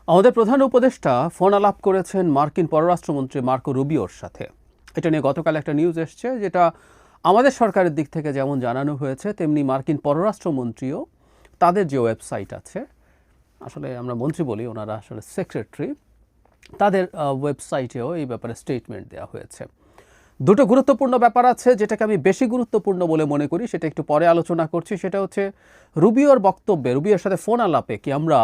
আমাদের প্রধান উপদেষ্টা ফোন আলাপ করেছেন মার্কিন পররাষ্ট্রমন্ত্রী মার্কো রুবিওর সাথে। এটা নিয়ে গতকাল একটা নিউজ এসছে, যেটা আমাদের সরকারের দিক থেকে যেমন জানানো হয়েছে, তেমনি মার্কিন পররাষ্ট্রমন্ত্রীও তাদের যে ওয়েবসাইট আছে, আসলে আমরা মন্ত্রী বলি, ওনারা আসলে সেক্রেটারি, তাদের ওয়েবসাইটেও এই ব্যাপারে স্টেটমেন্ট দেওয়া হয়েছে। দুটো গুরুত্বপূর্ণ ব্যাপার আছে, যেটাকে আমি বেশি গুরুত্বপূর্ণ বলে মনে করি, সেটা একটু পরে আলোচনা করছি। সেটা হচ্ছে রুবিওর বক্তব্যে, রুবিওর সাথে ফোন আলাপে কি আমরা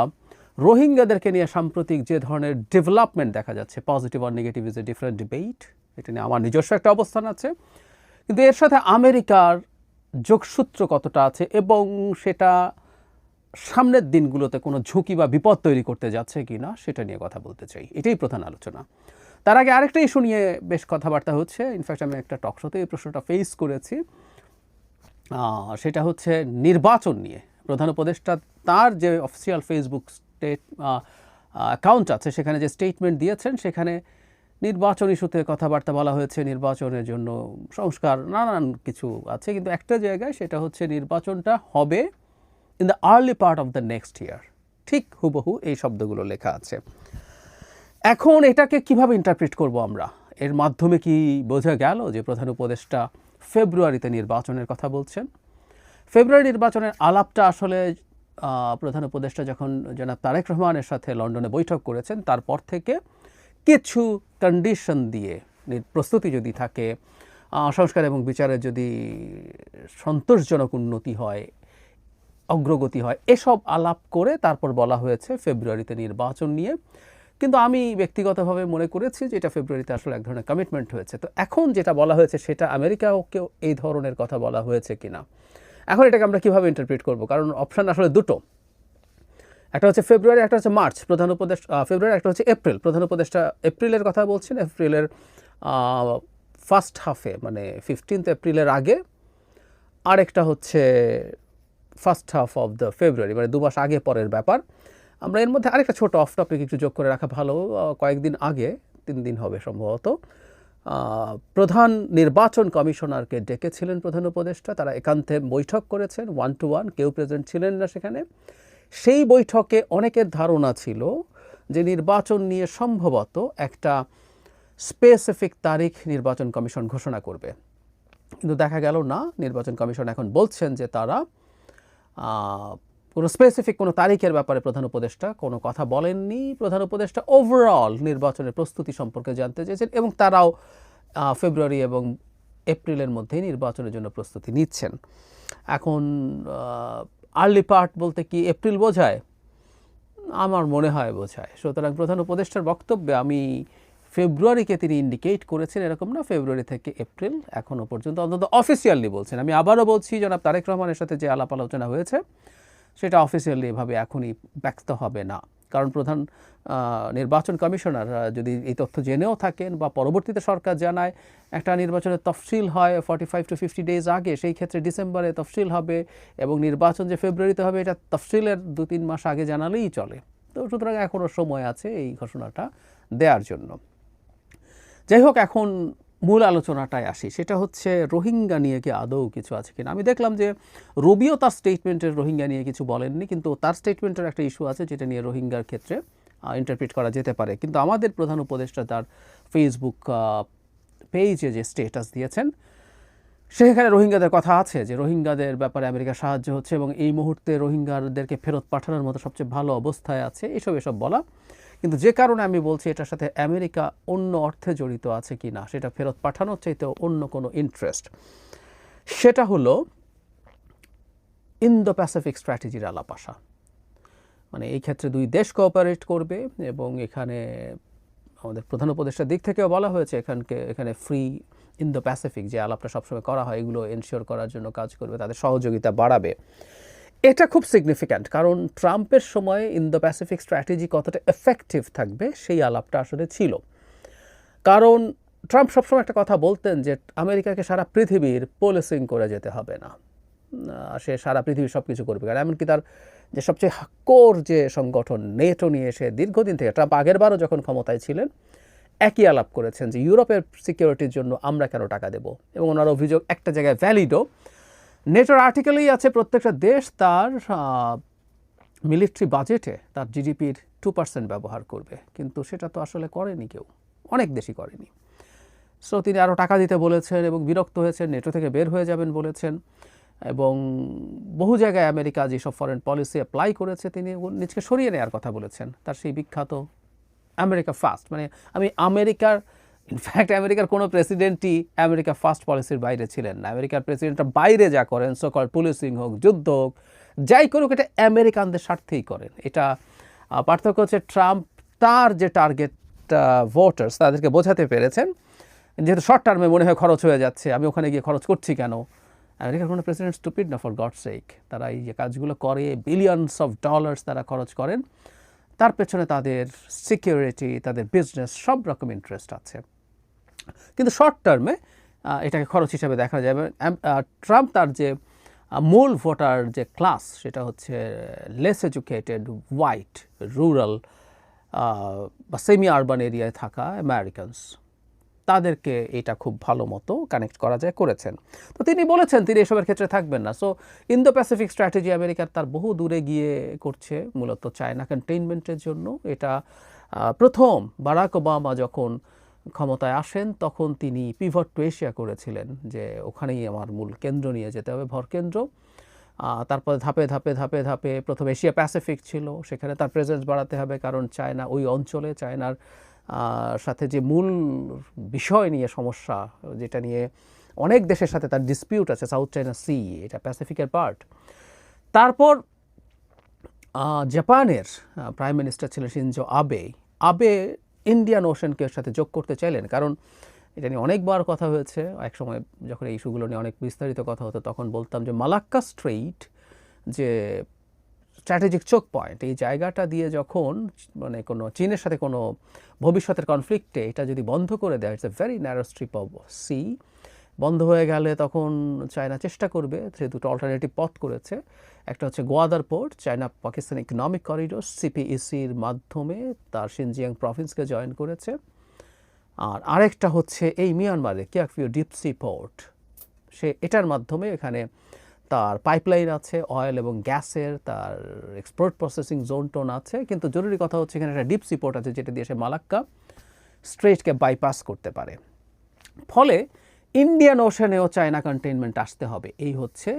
রোহিঙ্গাদেরকে নিয়ে সাম্প্রতিক যে ধরনের ডেভেলপমেন্ট দেখা যাচ্ছে, পজিটিভ আর negative is a different debate, এটা নিয়ে আমার নিজস্ব একটা অবস্থান আছে, কিন্তু এর সাথে আমেরিকার যোগসূত্র কতটা আছে এবং সেটা সামনের দিনগুলোতে কোনো ঝুঁকি বা বিপদ তৈরি করতে যাচ্ছে কি না, সেটা নিয়ে কথা বলতে চাই। এটাই প্রধান আলোচনা। তার আগে আরেকটা ইস্যু নিয়ে বেশ কথাবার্তা হচ্ছে। ইনফ্যাক্ট আমি একটা টকশোতে এই প্রশ্নটা ফেস করেছি, সেটা হচ্ছে নির্বাচন নিয়ে। প্রধান উপদেষ্টা তার যে অফিসিয়াল ফেসবুক অ্যাকাউন্ট আছে, সেখানে যে স্টেটমেন্ট দিয়েছেন, সেখানে নির্বাচন ইস্যুতে কথাবার্তা বলা হয়েছে, নির্বাচনের জন্য সংস্কার, নানান কিছু আছে, কিন্তু একটা জায়গায় সেটা হচ্ছে নির্বাচনটা হবে in the early part of the next year, ঠিক হুবহু এই শব্দগুলো লেখা আছে। এখন এটাকে কিভাবে ইন্টারপ্রিট করব আমরা? এর মাধ্যমে কি বোঝা গেল যে প্রধান উপদেষ্টা ফেব্রুয়ারিতে নির্বাচনের কথা বলছেন? ফেব্রুয়ারি নির্বাচনের আলাপটা আসলে প্রধান উপদেষ্টা যখন জনাব তারেক রহমানের সাথে লন্ডনে বৈঠক করেছেন, তারপর থেকে কিছু কন্ডিশন দিয়ে, প্রস্তুতি যদি থাকে, সংস্কার এবং বিচারের যদি সন্তোষজনক উন্নতি হয়, অগ্রগতি হয়, এসব আলাপ করে তারপর বলা হয়েছে ফেব্রুয়ারিতে নির্বাচন নিয়ে। কিন্তু আমি ব্যক্তিগতভাবে মনে করেছি যে এটা ফেব্রুয়ারিতে আসলে এক ধরনের কমিটমেন্ট হয়েছে। তো এখন যেটা বলা হয়েছে, সেটা আমেরিকাকেও এই ধরনের কথা বলা হয়েছে কিনা, এখন এটাকে আমরা কীভাবে ইন্টারপ্রিট করব? কারণ অপশান আসলে দুটো, একটা হচ্ছে ফেব্রুয়ারি, একটা হচ্ছে মার্চ। প্রধান উপদেষ্টা ফেব্রুয়ারি, একটা হচ্ছে এপ্রিল। প্রধান উপদেষ্টা এপ্রিলের কথা বলছেন, এপ্রিলের ফার্স্ট হাফে, মানে 15 এপ্রিলের আগে। আরেকটা হচ্ছে ফার্স্ট হাফ অফ দ্য ফেব্রুয়ারি, মানে 2 মাস আগে পরের ব্যাপার। আমরা এর মধ্যে আরেকটা ছোট অফ টপিক একটু যোগ করে রাখা ভালো। কয়েকদিন আগে, 3 দিন হবে সম্ভবত, প্রধান নির্বাচন কমিশনারকে ডেকেছিলেন প্রধান উপদেষ্টা। তারা একান্তে বৈঠক করেছেন, 1-to-1, কেউ প্রেজেন্ট ছিলেন না সেখানে। সেই বৈঠকে অনেকের ধারণা ছিল যে নির্বাচন নিয়ে সম্ভবত একটা স্পেসিফিক তারিখ নির্বাচন কমিশন ঘোষণা করবে, কিন্তু দেখা গেল না। নির্বাচন কমিশন এখন বলছেন যে তারা কোনো স্পেসিফিক কোনো তারিখের ব্যাপারে প্রধান উপদেষ্টা কোনো কথা বলেননি। প্রধান উপদেষ্টা ওভারঅল নির্বাচনের প্রস্তুতি সম্পর্কে জানতে চেয়েছেন, এবং তারাও ফেব্রুয়ারি এবং এপ্রিলের মধ্যেই নির্বাচনের জন্য প্রস্তুতি নিচ্ছেন। এখন আর্লি পার্ট বলতে কি এপ্রিল বোঝায়? আমার মনে হয় বোঝায়। সুতরাং প্রধান উপদেষ্টার বক্তব্যে আমি ফেব্রুয়ারিকে তিনি ইন্ডিকেট করেছেন এরকম না, ফেব্রুয়ারি থেকে এপ্রিল এখনও পর্যন্ত অন্তত অফিসিয়ালি বলছেন। আমি আবারও বলছি, জনাব তারেক রহমানের সাথে যে আলাপ আলোচনা হয়েছে, সেটা অফিসিয়ালি এভাবে এখনই ব্যক্ত হবে না। কারণ প্রধান নির্বাচন কমিশনার যদি এই তথ্য জেনেও থাকেন বা পরবর্তীতে সরকার জানায় একটা নির্বাচনের তফসিল হয় 45 to 50 ডেজ আগে, সেই ক্ষেত্রে ডিসেম্বরে তফসিল হবে এবং নির্বাচন যে ফেব্রুয়ারিতে হবে, এটা তফসিলের 2-3 মাস আগে জানালেই চলে। তো সুতরাং এখনও সময় আছে এই ঘোষণাটা দেওয়ার জন্য। যাই হোক, এখন মূল আলোচনাটায় আসি। সেটা হচ্ছে রোহিঙ্গা নিয়ে কি আদৌ কিছু আছে কিনা। আমি দেখলাম যে রুবিও তার স্টেটমেন্টের রোহিঙ্গা নিয়ে কিছু বলেননি, কিন্তু তার স্টেটমেন্টের একটা ইস্যু আছে যেটা নিয়ে রোহিঙ্গার ক্ষেত্রে ইন্টারপ্রিট করা যেতে পারে। কিন্তু আমাদের প্রধান উপদেষ্টা তার ফেসবুক পেজে যে স্ট্যাটাস দিয়েছেন, সেখানে রোহিঙ্গাদের কথা আছে, যে রোহিঙ্গাদের ব্যাপারে আমেরিকা সাহায্য হচ্ছে এবং এই মুহূর্তে রোহিঙ্গাদেরকে ফেরত পাঠানোর মতো সবচেয়ে ভালো অবস্থায় আছে, এসব বলা। কিন্তু যে কারণে আমি বলছি এটার সাথে আমেরিকা অন্য অর্থে জড়িত আছে কি না, সেটা ফেরত পাঠানোর চাইতেও অন্য কোনো ইন্টারেস্ট, সেটা হলো ইন্দো প্যাসিফিক স্ট্র্যাটেজির আলাপ আসা। মানে এই ক্ষেত্রে 2 দেশ কোঅপারেট করবে, এবং এখানে আমাদের প্রধান উপদেষ্টার দিক থেকেও বলা হয়েছে এখানে ফ্রি ইন্দো প্যাসিফিক যে আলাপটা সবসময় করা হয়, এগুলো এনশিওর করার জন্য কাজ করবে, তাদের সহযোগিতা বাড়াবে। এটা খুব সিগনিফিক্যান্ট, কারণ ট্রাম্পের সময় ইন্দো প্যাসিফিক স্ট্র্যাটেজি কতটা এফেক্টিভ থাকবে সেই আলাপটা আসলে ছিল। কারণ ট্রাম্প সবসময় একটা কথা বলতেন যে আমেরিকাকে সারা পৃথিবীর পলিসিং করে যেতে হবে না, সে সারা পৃথিবীর সব কিছু করবে। কারণ এমনকি তার যে সবচেয়ে কোর যে সংগঠন নেটো নিয়ে এসে দীর্ঘদিন থেকে, ট্রাম্প আগেরবারও যখন ক্ষমতায় ছিলেন একই আলাপ করেছেন যে ইউরোপের সিকিউরিটির জন্য আমরা কেন টাকা দেব। এবং ওনার অভিযোগ একটা জায়গায় ভ্যালিডও, নেটোর আর্টিকেলেই আছে প্রত্যেকটা দেশ তার মিলিটারি বাজেটে তার জিডিপির 2% ব্যবহার করবে, কিন্তু সেটা তো আসলে করেনি কেউ, অনেক দেশই করেনি। সো তিনি আরও টাকা দিতে বলেছেন এবং বিরক্ত হয়েছেন, নেটো থেকে বের হয়ে যাবেন বলেছেন, এবং বহু জায়গায় আমেরিকা যেসব ফরেন পলিসি অ্যাপ্লাই করেছে তিনি নিজকে সরিয়ে নেওয়ার কথা বলেছেন। তার সেই বিখ্যাত আমেরিকা ফার্স্ট, মানে আমি আমেরিকার, ইনফ্যাক্ট আমেরিকার কোনো প্রেসিডেন্টই আমেরিকা ফার্স্ট পলিসির বাইরে ছিলেন না। আমেরিকার প্রেসিডেন্টরা বাইরে যা করেন, সকল পুলিশিং হোক, যুদ্ধ হোক, যাই করুক, এটা আমেরিকানদের স্বার্থেই করেন। এটা পার্থক্য হচ্ছে ট্রাম্প তার যে টার্গেট ভোটার্স তাদেরকে বোঝাতে পেরেছেন, যেহেতু শর্ট টার্মে মনে হয় খরচ হয়ে যাচ্ছে, আমি ওখানে গিয়ে খরচ করছি কেন। আমেরিকার কোনো প্রেসিডেন্ট স্টুপিড না, ফর গডস সেক। তারা এই যে কাজগুলো করে, বিলিয়নস অফ ডলার্স তারা খরচ করেন, তার পেছনে তাদের সিকিউরিটি, তাদের বিজনেস, সব রকম ইন্টারেস্ট আছে। কিন্তু শর্ট টার্মে এটাকে খরচ হিসাবে দেখা যাবে। ট্রাম্প তার যে মূল ভোটার যে ক্লাস, সেটা হচ্ছে লেস এডুকেটেড, হোয়াইট, রুরাল বা সেমি আরবান এরিয়ায় থাকা আমেরিকানস, তাদেরকে এটা খুব ভালো মতো কানেক্ট করা যায় করেছেন। তো তিনি বলেছেন তিনি এসবের ক্ষেত্রে থাকবেন না। সো ইন্দো প্যাসিফিক স্ট্র্যাটেজি আমেরিকার তার বহু দূরে গিয়ে করছে, মূলত চায়না কন্টেইনমেন্টের জন্য। এটা প্রথম বারাক ওবামা যখন ক্ষমতায় আসেন তখন তিনি পিভট টু এশিয়া করেছিলেন, যে ওখানেই আমার মূল কেন্দ্র নিয়ে যেতে হবে, ভরকেন্দ্র। তারপরে ধাপে ধাপে ধাপে ধাপে প্রথম এশিয়া প্যাসিফিক ছিল, সেখানে তার প্রেজেন্স বাড়াতে হবে, কারণ চায়না ওই অঞ্চলে, চায়নার সাথে যে মূল বিষয় নিয়ে সমস্যা, যেটা নিয়ে অনেক দেশের সাথে তার ডিসপিউট আছে, সাউথ চায়না সি, এটা প্যাসিফিকের পার্ট। তারপর জাপানের প্রাইম মিনিস্টার ছিলেন শিনজো আবে ইন্ডিয়ান ওশেনকে সাথে যোগ করতে চাইলেন, কারণ এটা নিয়ে অনেকবার কথা হয়েছে। একসময় যখন এই ইস্যুগুলো নিয়ে অনেক বিস্তারিত কথা হতো তখন বলতাম যে মালাক্কা স্ট্রেইট যে স্ট্র্যাটেজিক চোক পয়েন্ট, এই জায়গাটা দিয়ে যখন মানে কোনো চীনের সাথে কোনো ভবিষ্যতের কনফ্লিক্টে এটা যদি বন্ধ করে দেয়, it's a very narrow strip of sea, বন্ধ হয়ে গেলে তখন চায়না চেষ্টা করবে, সে দুটো অল্টারনেটিভ পথ করেছে। একটা হচ্ছে Gwadar port, China Pakistan economic corridor সিপিইসির মাধ্যমে তার শিনজিয়াং প্রভিন্সকে জয়েন করেছে। আর আরেকটা হচ্ছে এই মিয়ানমারে কিয়াকফিউ ডিপ সি পোর্ট, সে এটার মাধ্যমে এখানে তার পাইপলাইন আছে, অয়েল এবং গ্যাসের, তার এক্সপোর্ট প্রসেসিং জোন টোন আছে। কিন্তু জরুরি কথা হচ্ছে এখানে একটা ডিপ সি পোর্ট আছে, যেটা দিয়ে সে মালাক্কা স্ট্রেটকে বাইপাস করতে পারে। ফলে ইন্ডিয়ান ওশানেও চায়না কন্টেইনমেন্ট আসতে হবে, এই হচ্ছে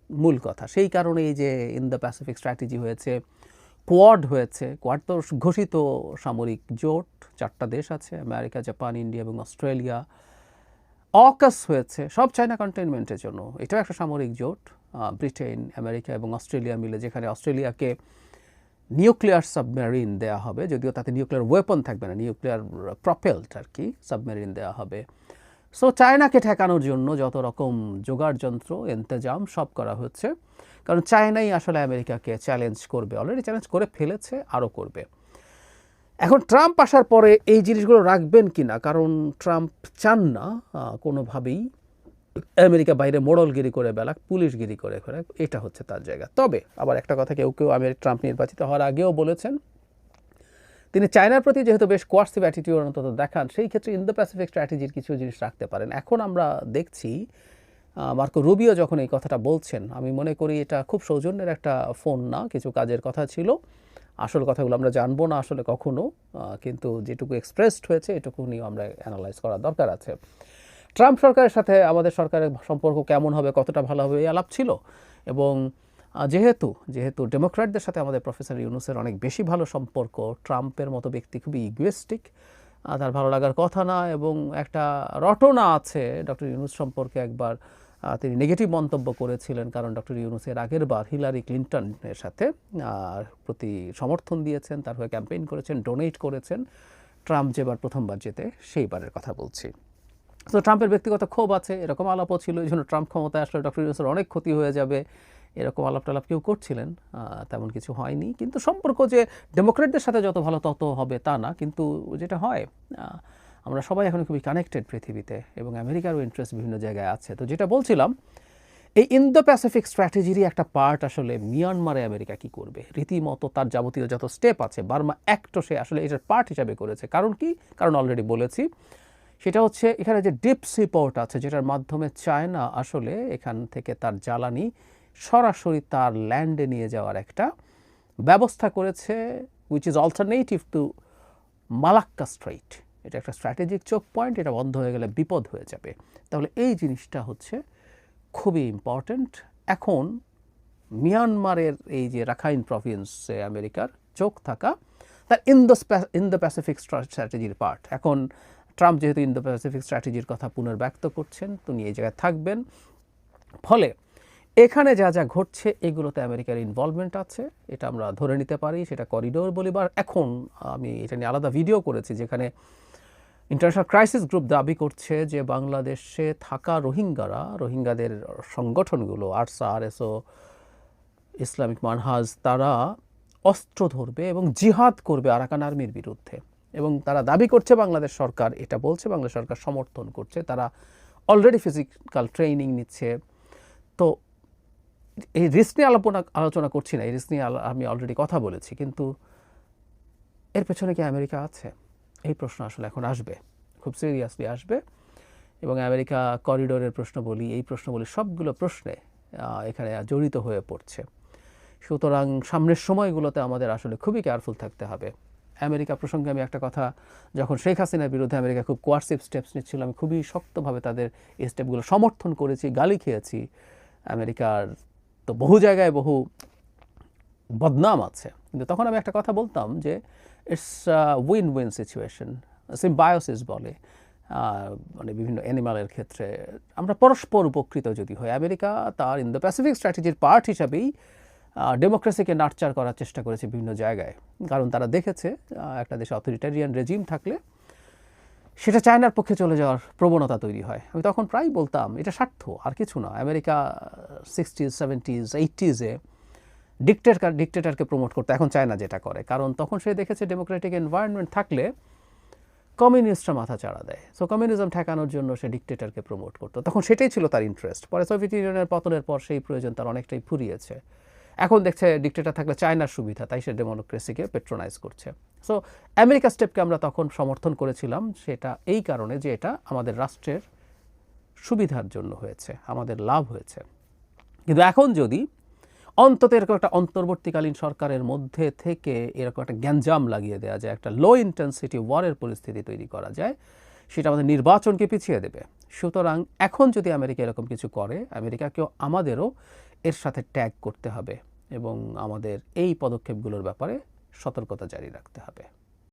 মূল কথা। সেই কারণে এই যে ইন্দো প্যাসিফিক স্ট্র্যাটেজি হয়েছে, কোয়াড হয়েছে। কোয়াড তো ঘোষিত সামরিক জোট, 4টা দেশ আছে, আমেরিকা, জাপান, ইন্ডিয়া এবং অস্ট্রেলিয়া। অকাস হয়েছে, সব চায়না কন্টেইনমেন্টের জন্য। এটাও একটা সামরিক জোট, ব্রিটেন, আমেরিকা এবং অস্ট্রেলিয়া মিলে, যেখানে অস্ট্রেলিয়াকে নিউক্লিয়ার সাবমেরিন দেওয়া হবে, যদিও তাতে নিউক্লিয়ার ওয়েপন থাকবে না, নিউক্লিয়ার প্রপেলড আর কি সাবমেরিন দেওয়া হবে। সো চায়নাকে ঠেকানোর জন্য যত রকম জোগাড় যন্ত্র, ইন্তজাম সব করা হচ্ছে, কারণ চায়নাই আসলে আমেরিকাকে চ্যালেঞ্জ করবে, অলরেডি চ্যালেঞ্জ করে ফেলেছে, আরও করবে। এখন ট্রাম্প আসার পরে এই জিনিসগুলো রাখবেন কি না, কারণ ট্রাম্প চান না কোনোভাবেই আমেরিকা বাইরে মোড়লগিরি করে বেলাক, পুলিশগিরি করে ফেলাক, এটা হচ্ছে তার জায়গা। তবে আবার একটা কথা কেউ কেউ ট্রাম্প নির্বাচিত হওয়ার আগেও বলেছেন, তিনি চায়নার প্রতি যেহেতু বেশ কোয়ার্সিভ অ্যাটিটিউড অন্তত দেখান, সেই ক্ষেত্রে ইন্দো প্যাসিফিক স্ট্র্যাটেজির কিছু জিনিস রাখতে পারেন। এখন আমরা দেখছি মার্কো রুবিও যখন এই কথাটা বলছেন, আমি মনে করি এটা খুব সৌজন্যের একটা ফোন না, কিছু কাজের কথা ছিল। আসল কথাগুলো আমরা জানবো না আসলে কখনো, কিন্তু যেটুকু এক্সপ্রেসড হয়েছে এটুকু নিয়েও আমরা অ্যানালাইজ করার দরকার আছে। ট্রাম্প সরকারের সাথে আমাদের সরকারের সম্পর্ক কেমন হবে, কতটা ভালো হবে, এই আলাপ ছিল। এবং যেহেতু ডেমোক্র্যাটদের সাথে আমাদের প্রফেসর ইউনুসের অনেক বেশি ভালো সম্পর্ক, ট্রাম্পের মতো ব্যক্তি খুবই ইগোয়েস্টিক, তার ভালো লাগার কথা না। এবং একটা রটনা আছে ডক্টর ইউনুস সম্পর্কে, একবার তিনি নেগেটিভ মন্তব্য করেছিলেন, কারণ ডক্টর ইউনুসের আগের বার হিলারি ক্লিন্টনের সাথে প্রতি সমর্থন দিয়েছেন, তার হয়ে ক্যাম্পেইন করেছেন, ডোনেট করেছেন। ট্রাম্প যেবার প্রথমবার যেতে সেইবারের কথা বলছি। তো ট্রাম্পের ব্যক্তিগত ক্ষোভ আছে, এরকম আলাপও ছিল, এই জন্য ট্রাম্প ক্ষমতায় আসলে ডক্টর ইউনুসের অনেক ক্ষতি হয়ে যাবে, এরকম আলাপ টালাপ কেউ করছিলেন। তেমন কিছু হয়নি। কিন্তু সম্পর্ক যে ডেমোক্রেটদের সাথে যত ভালো তত হবে তা না, কিন্তু যেটা হয়, আমরা সবাই এখন খুবই কানেক্টেড পৃথিবীতে, এবং আমেরিকারও ইন্টারেস্ট বিভিন্ন জায়গায় আছে। তো যেটা বলছিলাম, এই ইন্দো প্যাসিফিক স্ট্র্যাটেজিরই একটা পার্ট আসলে মিয়ানমারে আমেরিকা কী করবে, রীতিমতো তার যাবতীয় যত স্টেপ আছে, বার্মা অ্যাক্টও সে আসলে এটার পার্ট হিসাবে করেছে। কারণ কি? কারণ অলরেডি বলেছি, সেটা হচ্ছে এখানে যে ডিপ সি পোর্ট আছে, যেটার মাধ্যমে চায়না আসলে এখান থেকে তার জ্বালানি সরাসরি তার ল্যান্ডে নিয়ে যাওয়ার একটা ব্যবস্থা করেছে which is alternative to Malacca strait. এটা একটা স্ট্র্যাটেজিক চোক পয়েন্ট, এটা বন্ধ হয়ে গেলে বিপদ হয়ে যাবে। তাহলে এই জিনিসটা হচ্ছে খুবই ইম্পর্ট্যান্ট। এখন মিয়ানমারের এই যে রাখাইন প্রভিন্সে আমেরিকার চোখ থাকা, তার ইন দ্য প্যাসিফিক স্ট্র্যাটেজির পার্ট। এখন ট্রাম্প যেহেতু ইন দ্য প্যাসিফিক স্ট্র্যাটেজির কথা পুনর্ব্যক্ত করছেন, তিনি এই জায়গায় থাকবেন, ফলে এখানে যা যা ঘটছে এগুলোতে আমেরিকার ইনভলভমেন্ট আছে, এটা আমরা ধরে নিতে পারি। সেটা করিডোর বলিবার, এখন আমি এটা নিয়ে আলাদা ভিডিও করেছি যেখানে ইন্টারন্যাশনাল ক্রাইসিস গ্রুপ দাবি করছে যে বাংলাদেশে থাকা রোহিঙ্গাদের সংগঠনগুলো আরসা, আরএসও, ইসলামিক মানহাজ, তারা অস্ত্র ধরবে এবং জিহাদ করবে আরাকান আর্মির বিরুদ্ধে। এবং তারা দাবি করছে, বাংলাদেশ সরকার এটা বলছে, বাংলাদেশ সরকার সমর্থন করছে, তারা অলরেডি ফিজিক্যাল ট্রেনিং নিচ্ছে। তো এই রিস্ক নিয়ে আলোচনা করছি না, এই রিস্ক নিয়ে আমি অলরেডি কথা বলেছি, কিন্তু এর পেছনে কি আমেরিকা আছে? এই প্রশ্ন আসলে এখন আসবে, খুব সিরিয়াসলি আসবে। এবং আমেরিকা করিডোরের প্রশ্ন বলি, এই প্রশ্ন বলি, সবগুলো প্রশ্নে এখানে জড়িত হয়ে পড়ছে। সুতরাং সামনের সময়গুলোতে আমাদের আসলে খুবই কেয়ারফুল থাকতে হবে। আমেরিকা প্রসঙ্গে আমি একটা কথা, যখন শেখ হাসিনার বিরুদ্ধে আমেরিকা খুব কোয়ার্সিভ স্টেপস নিচ্ছিল, আমি খুবই শক্তভাবে তাদের এই স্টেপগুলো সমর্থন করেছি, গালি খেয়েছি। আমেরিকার তো বহু জায়গায় বহু বদনাম আছে, কিন্তু তখন আমি একটা কথা বলতাম যে it's win win situation, symbiosis বলে, মানে বিভিন্ন অ্যানিমালের ক্ষেত্রে আমরা পরস্পর উপকৃত যদি হয়। আমেরিকা তার ইন দ্য প্যাসিফিক স্ট্র্যাটেজির পার্ট হিসাবেই ডেমোক্রেসিকে নার্চার করার চেষ্টা করেছে বিভিন্ন জায়গায়, কারণ তারা দেখেছে একটা দেশে অথরিটারিয়ান রেজিম থাকলে সেটা চায়নার পক্ষে চলে যাওয়ার প্রবণতা তৈরি হয়। আমি তখন প্রায় বলতাম এটা স্বার্থ, আর কিছু না। আমেরিকা 60s, 70s, 80s-এ ডিকটেটরকে প্রমোট করতো, এখন চায়না যেটা করে, কারণ তখন সে দেখেছে ডেমোক্রেটিক এনভায়রনমেন্ট থাকলে কমিউনিস্টরা মাথা চাড়া দেয়। সো কমিউনিজম ঠেকানোর জন্য সে ডিকটেটরকে প্রমোট করতো, তখন সেটাই ছিল তার ইন্টারেস্ট। পরে সোভিয়েত ইউনিয়নের পতনের পর সেই প্রয়োজন তার অনেকটাই ফুরিয়েছে। এখন দেখছে ডিকটেটর থাকলে চায়নার সুবিধা, তাই সে ডেমোক্রেসিকে পেট্রোনাইজ করছে। সো আমেরিকা স্টেপকে আমরা তখন সমর্থন করেছিলাম, সেটা এই কারণে যে এটা আমাদের রাষ্ট্রের সুবিধার জন্য হয়েছে, আমাদের লাভ হয়েছে। কিন্তু এখন যদি অন্তত এরকম একটা অন্তর্বর্তীকালীন সরকারের মধ্যে থেকে এরকম একটা গ্যাঞ্জাম লাগিয়ে দেওয়া যায়, একটা লো ইন্টেন্সিটি ওয়ারের পরিস্থিতি তৈরি করা যায়, সেটা আমাদের নির্বাচনকে পিছিয়ে দেবে। সুতরাং এখন যদি আমেরিকা এরকম কিছু করে, আমেরিকাকেও আমাদেরও এর সাথে ট্যাগ করতে হবে এবং আমাদের এই পদক্ষেপগুলোর ব্যাপারে সতর্কতা জারি রাখতে হবে।